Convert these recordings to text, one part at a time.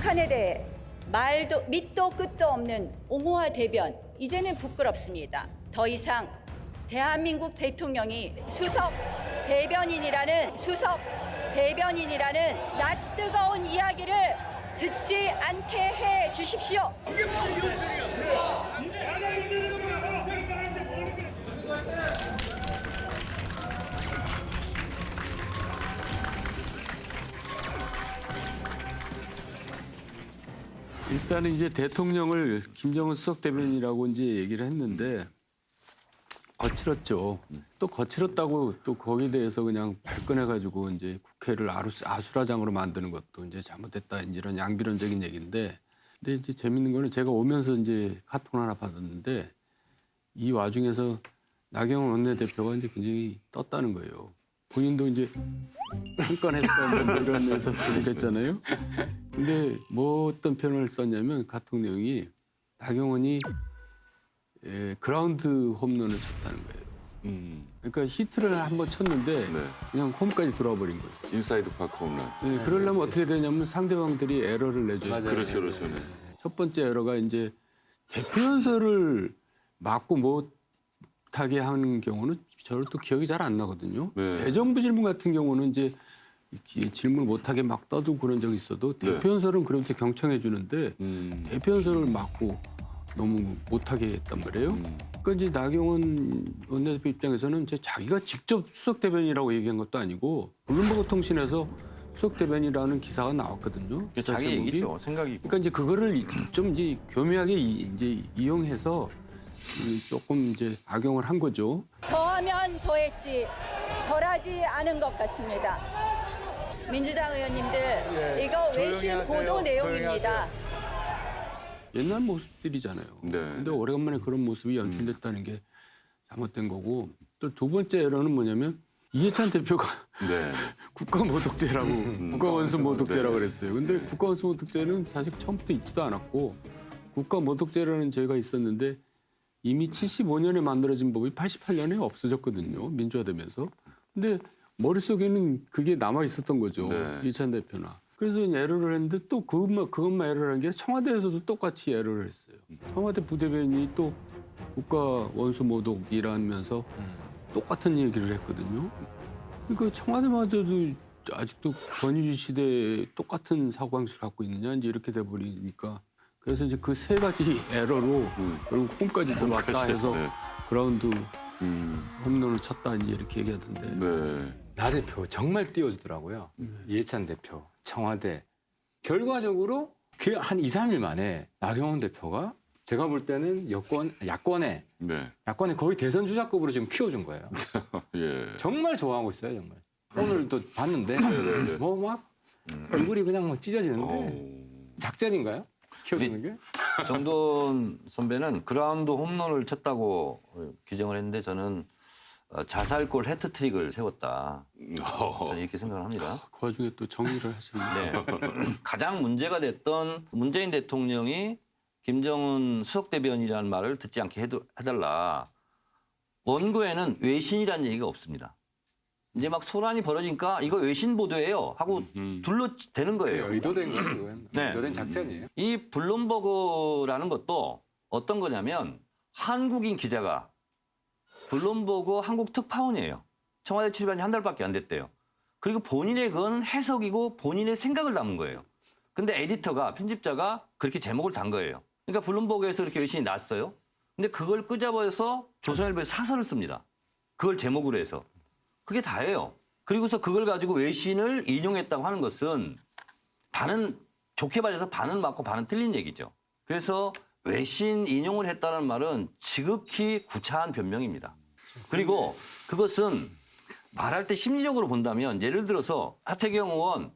북한에 대해 밑도 끝도 없는 옹호와 대변, 이제는 부끄럽습니다. 더 이상 대한민국 대통령이 수석 대변인이라는 낯뜨거운 이야기를 듣지 않게 해 주십시오. 일단은 이제 대통령을 김정은 수석 대변인이라고 이제 얘기를 했는데 거칠었죠. 또 거칠었다고 또 거기에 대해서 그냥 발끈해가지고 이제 국회를 아수라장으로 만드는 것도 이제 잘못됐다 이런 양비론적인 얘기인데, 근데 이제 재밌는 거는 제가 오면서 이제 카톡 하나 받았는데 이 와중에서 나경원 원내대표가 이제 굉장히 떴다는 거예요. 본인도 이제 한 건 했어 이러면서 그랬잖아요. 근데 뭐 어떤 표현을 썼냐면 카톡 내용이 나경원이 그라운드 홈런을 쳤다는 거예요. 그러니까 히트를 한번 쳤는데 네. 그냥 홈까지 돌아와 버린 거죠. 인사이드 파크 홈런. 네, 그러려면 어떻게 되냐면 상대방들이 에러를 내줘요. 그렇죠, 그렇죠. 네. 첫 번째 에러가 이제 대표 연설을 막고 못하게 하는 경우는 저를 또 기억이 잘 안 나거든요. 네. 대정부 질문 같은 경우는 이제 질문 못하게 막 떠들고 그런 적이 있어도 네. 대표 연설은 그렇게 경청해 주는데 대표 연설을 막고 너무 못하게 했단 말이에요. 그러니까 이제 나경원 원내대표 입장에서는 이제 자기가 직접 수석 대변인이라고 얘기한 것도 아니고 블룸버그 통신에서 수석 대변인이라는 기사가 나왔거든요. 기사 자기 제목이. 얘기죠. 생각이고. 그러니까 이제 그거를 좀 이제 교묘하게 이제 이용해서 조금 이제 악용을 한 거죠. 더하면 더했지 덜하지 않은 것 같습니다. 민주당 의원님들, 이거 외신 보도 내용입니다. 옛날 모습들이잖아요. 네. 근데 오래간만에 그런 모습이 연출됐다는 게 잘못된 거고, 또 두 번째 에러는 뭐냐면 이해찬 대표가 네. 국가모독죄라고 국가원수모독죄라고 네. 그랬어요. 근데 국가원수모독죄는 사실 처음부터 있지도 않았고 국가모독죄라는 죄가 있었는데 이미 75년에 만들어진 법이 88년에 없어졌거든요. 민주화되면서. 근데 머릿속에는 그게 남아 있었던 거죠. 네. 이해찬 대표나. 그래서 에러를 했는데 또 그것만 에러를 한 게 청와대에서도 똑같이 에러를 했어요. 청와대 부대변인이 또 국가원수모독이라면서 똑같은 얘기를 했거든요. 그러니까 청와대마저도 아직도 권위주의 시대에 똑같은 사고방식을 갖고 있느냐 이제 이렇게 돼버리니까, 그래서 이제 그 세 가지 에러로 결국 홈까지 들어왔다 해서 네. 그라운드 홈런을 쳤다 이제 이렇게 얘기하던데. 네. 나 대표 정말 띄워주더라고요. 이해찬 대표, 청와대. 결과적으로 한 2, 3일 만에 나경원 대표가 제가 볼 때는 야권에 네. 거의 대선 주자급으로 지금 키워준 거예요. 예. 정말 좋아하고 있어요, 정말. 오늘 또 봤는데 네. 뭐 막 얼굴이 그냥 막 찢어지는데 오. 작전인가요? 키워주는 게? 정돈 선배는 그라운드 홈런을 쳤다고 규정을 했는데 저는 자살골 해트트릭을 세웠다. 저는 이렇게 생각을 합니다. 그 와중에 또 정리를 하시는데. 네. 가장 문제가 됐던 문재인 대통령이 김정은 수석 대변인이라는 말을 듣지 않게 해달라. 원고에는 외신이라는 얘기가 없습니다. 이제 막 소란이 벌어지니까 이거 외신 보도예요 하고 둘러대는 거예요. 의도된 거예요, 이건. 네. 의도된 작전이에요. 이 블룸버그라는 것도 어떤 거냐면 한국인 기자가 블룸버그 한국 특파원이에요. 청와대 출입한 지 한 달밖에 안 됐대요. 그리고 본인의 그건 해석이고 본인의 생각을 담은 거예요. 근데 에디터가, 편집자가 그렇게 제목을 단 거예요. 그러니까 블룸버그에서 이렇게 외신이 났어요. 근데 그걸 끄집어서 조선일보에서 사설을 씁니다. 그걸 제목으로 해서. 그게 다예요. 그리고서 그걸 가지고 외신을 인용했다고 하는 것은 반은 좋게 봐져서 반은 맞고 반은 틀린 얘기죠. 그래서 외신 인용을 했다는 말은 지극히 구차한 변명입니다. 그리고 그것은 말할 때 심리적으로 본다면 예를 들어서 하태경 의원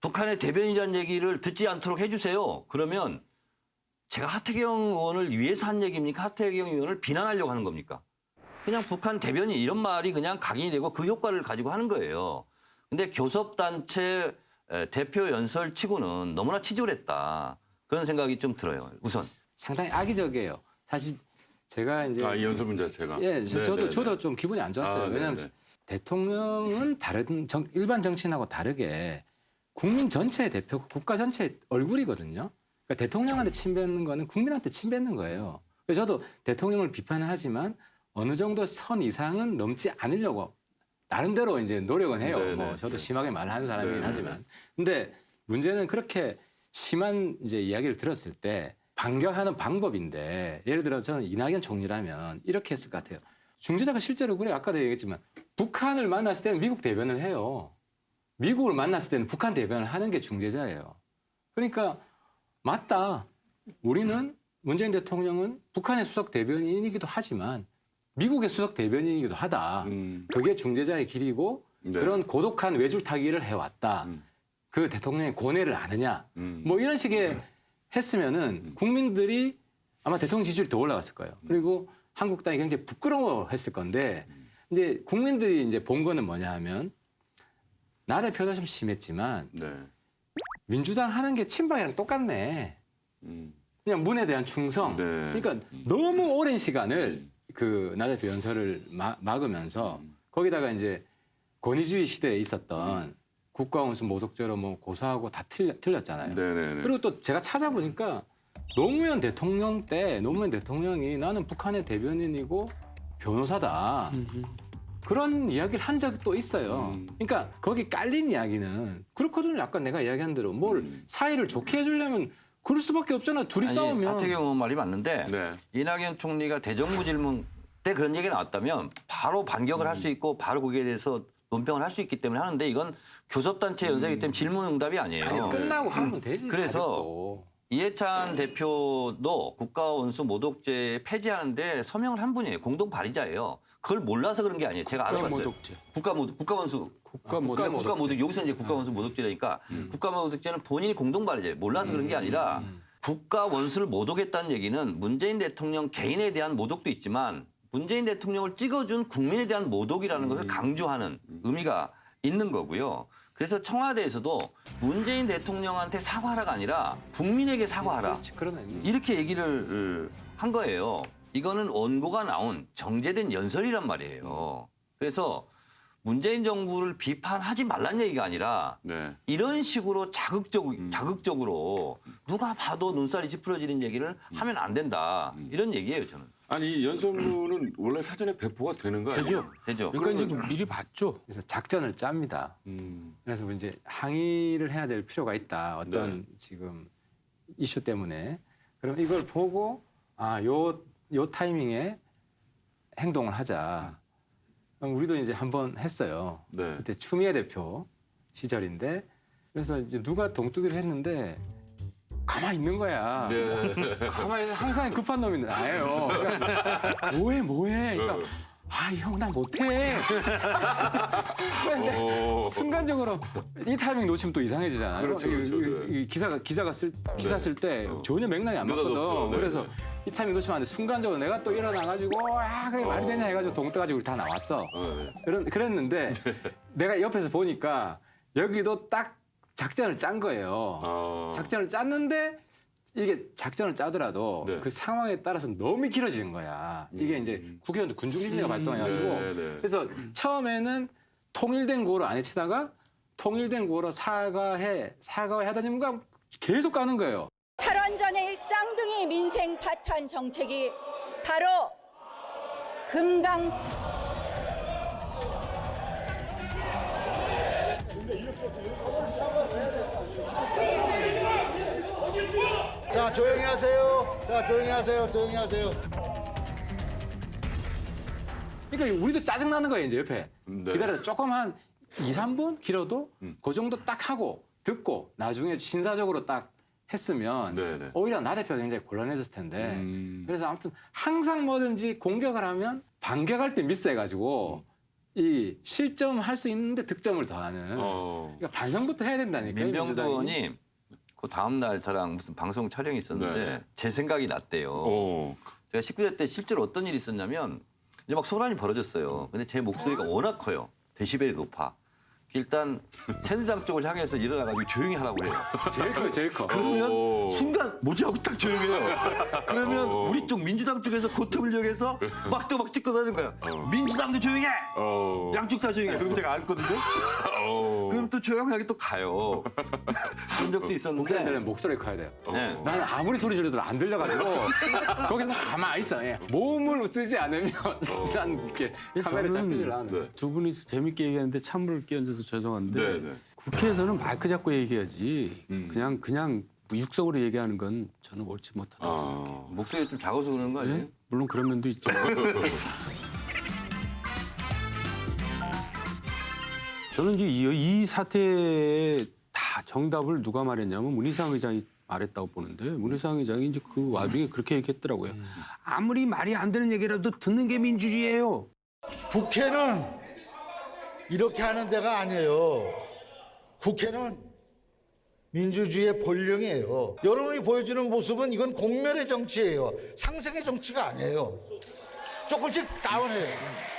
북한의 대변인이라는 얘기를 듣지 않도록 해주세요. 그러면 제가 하태경 의원을 위해서 한 얘기입니까? 하태경 의원을 비난하려고 하는 겁니까? 그냥 북한 대변인 이런 말이 그냥 각인이 되고 그 효과를 가지고 하는 거예요. 근데 교섭단체 대표 연설치고는 너무나 치졸했다. 그런 생각이 좀 들어요. 우선. 상당히 악의적이에요. 사실 제가 이제 이 연설문 자체가. 예, 네. 저도 좀 기분이 안 좋았어요. 아, 왜냐하면 네네. 대통령은 일반 정치인하고 다르게 국민 전체의 대표고 국가 전체의 얼굴이거든요. 그러니까 대통령한테 침뱉는 거는 국민한테 침뱉는 거예요. 그래서 저도 대통령을 비판을 하지만 어느 정도 선 이상은 넘지 않으려고 나름대로 이제 노력은 해요. 네네. 뭐 저도 심하게 말하는 사람이긴 네네. 하지만. 근데 문제는 그렇게 심한 이제 이야기를 들었을 때 반격하는 방법인데 예를 들어 저는 이낙연 총리라면 이렇게 했을 것 같아요. 중재자가 실제로 그래 아까도 얘기했지만 북한을 만났을 때는 미국 대변을 해요. 미국을 만났을 때는 북한 대변을 하는 게 중재자예요. 그러니까 맞다. 우리는 문재인 대통령은 북한의 수석 대변인이기도 하지만 미국의 수석 대변인이기도 하다. 그게 중재자의 길이고 네. 그런 고독한 외줄타기를 해왔다. 그 대통령의 고뇌를 아느냐. 뭐 이런 식의 했으면은 국민들이 아마 대통령 지지율이 더 올라갔을 거예요. 그리고 한국당이 굉장히 부끄러워했을 건데 이제 국민들이 이제 본 거는 뭐냐 하면 나 대표도 좀 심했지만 네. 민주당 하는 게 친박이랑 똑같네. 그냥 문에 대한 충성. 네. 그러니까 너무 오랜 시간을 그 나 대표 연설을 막으면서 거기다가 이제 권위주의 시대에 있었던 국가원수 모독죄로 뭐 고소하고 다 틀렸잖아요. 네네네. 그리고 또 제가 찾아보니까 노무현 대통령 때 노무현 대통령이 나는 북한의 대변인이고 변호사다. 그런 이야기를 한 적이 또 있어요. 그러니까 거기 깔린 이야기는 그렇거든요. 아까 내가 이야기한 대로 뭘 사이를 좋게 해주려면 그럴 수밖에 없잖아. 둘이 싸우면. 하태경 의원 말이 맞는데 네. 이낙연 총리가 대정부 질문 때 그런 얘기가 나왔다면 바로 반격을 할 수 있고 바로 거기에 대해서 논평을 할 수 있기 때문에 하는데 이건 교섭단체 연설이기 때문에 질문 응답이 아니에요. 아니, 끝나고 하면 되지. 그래서 다 됐고. 이해찬 대표도 국가원수 모독죄 폐지하는데 서명을 한 분이에요. 공동 발의자예요. 그걸 몰라서 그런 게 아니에요. 제가 알아봤어요. 모독죄. 국가원수 국가모독죄. 여기서 이제 국가원수 모독죄라니까 국가모독죄는 본인이 공동 발의자예요. 몰라서 그런 게 아니라 국가원수를 모독했다는 얘기는 문재인 대통령 개인에 대한 모독도 있지만 문재인 대통령을 찍어준 국민에 대한 모독이라는 것을 강조하는 의미가 있는 거고요. 그래서 청와대에서도 문재인 대통령한테 사과하라가 아니라 국민에게 사과하라. 그렇지, 그러네. 이렇게 얘기를 한 거예요. 이거는 원고가 나온 정제된 연설이란 말이에요. 그래서 문재인 정부를 비판하지 말란 얘기가 아니라 네. 이런 식으로 자극적으로 누가 봐도 눈살이 찌푸려지는 얘기를 하면 안 된다. 이런 얘기예요, 저는. 아니 이 연설문은 원래 사전에 배포가 되는 거 아니에요? 되죠. 그러니까 이제 미리 봤죠. 그래서 작전을 짭니다. 그래서 이제 항의를 해야 될 필요가 있다. 어떤 지금 이슈 때문에. 그럼 이걸 보고 요 타이밍에 행동을 하자. 그럼 우리도 이제 한번 했어요. 네. 그때 추미애 대표 시절인데 그래서 이제 누가 동뚜기를 했는데 가만히 있는 거야. 네. 가만히 있는 항상 급한 놈이 나예요. 그러니까 뭐해. 그러니까 형 나 못해. 근데 순간적으로 이 타이밍 놓치면 또 이상해지잖아요. 그렇죠, 그렇죠. 네. 이 기자 쓸 때 전혀 맥락이 안 느닷없죠. 맞거든. 네, 그래서 네. 이 타이밍 놓치면 안 돼. 순간적으로 내가 또 일어나가지고 그게 말이 되냐 해가지고 동 떠가지고 우리 다 나왔어. 네. 그랬는데 내가 옆에서 보니까 여기도 딱 작전을 짠 거예요. 작전을 짰는데 이게 작전을 짜더라도 네. 그 상황에 따라서 너무 길어지는 거야. 이게 이제 국회의원도 군중심리가 발동해가지고 네, 네. 그래서 처음에는 통일된 구호를 안 해치다가 통일된 구호로 사과해 하더니 뭔가 계속 가는 거예요. 탈원전의 쌍둥이 민생 파탄 정책이 바로 금강 자, 조용히 하세요. 그러니까 우리도 짜증나는 거예요, 이제 옆에. 네. 기다려서 조금 한 2, 3분 길어도 그 정도 딱 하고 듣고 나중에 신사적으로 딱 했으면 네, 네. 오히려 나 대표가 굉장히 곤란해졌을 텐데 그래서 아무튼 항상 뭐든지 공격을 하면 반격할 때 미스해가지고 이 실점할 수 있는데 득점을 더하는 그러니까 반성부터 해야 된다니까요. 민병두 민주당이. 의원이 그 다음 날 저랑 무슨 방송 촬영이 있었는데 네. 제 생각이 났대요. 제가 19대 때 실제로 어떤 일이 있었냐면 이제 막 소란이 벌어졌어요. 근데 제 목소리가 워낙 커요. 데시벨이 높아. 일단 새누리당 쪽을 향해서 일어나가지고 조용히 하라고 그래요. 제일 커요, 제일 커. 그러면 오. 순간 뭐지 하고 딱 조용해요. 그러면 우리 쪽 민주당 쪽에서 그 틈을 이용해서 막 찍고 다니는 거야. 민주당도 조용해. 양쪽 다 조용해. 그리고 제가 앉거든요. 그럼 또 조용하게 또 가요. 그런 적도 있었는데. 국회의원들은 목소리 커야 돼요. 네. 나는 아무리 소리 질러도 안 들려가지고 거기서 가만히 있어. 예. 몸을 쓰지 않으면 난 이렇게 카메라 잡히질 않아. 네. 두 분이서 재밌게 얘기하는데 찬물을 끼얹어서 죄송한데 네, 네. 국회에서는 마이크 잡고 얘기하지 그냥 육성으로 얘기하는 건 저는 옳지 못하다고 생각해요. 목소리 좀 작아서 그러는 거 아니에요? 네? 물론 그런 면도 있죠. 저는 이제 이 사태에 다 정답을 누가 말했냐면 문희상 의장이 말했다고 보는데 문희상 의장이 이제 그 와중에 그렇게 얘기했더라고요. 아무리 말이 안 되는 얘기라도 듣는 게 민주주의예요. 국회는 이렇게 하는 데가 아니에요. 국회는 민주주의의 본령이에요. 여러분이 보여주는 모습은 이건 공멸의 정치예요. 상생의 정치가 아니에요. 조금씩 다운해요.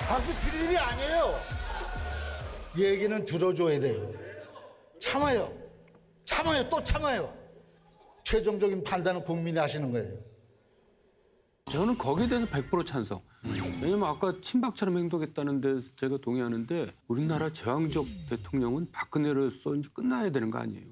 박수 칠 일이 아니에요. 얘기는 들어줘야 돼요. 참아요. 참아요. 또 참아요. 최종적인 판단은 국민이 하시는 거예요. 저는 거기에 대해서 100% 찬성. 왜냐면 아까 친박처럼 행동했다는데 제가 동의하는데 우리나라 제왕적 대통령은 박근혜로서 이제 끝나야 되는 거 아니에요.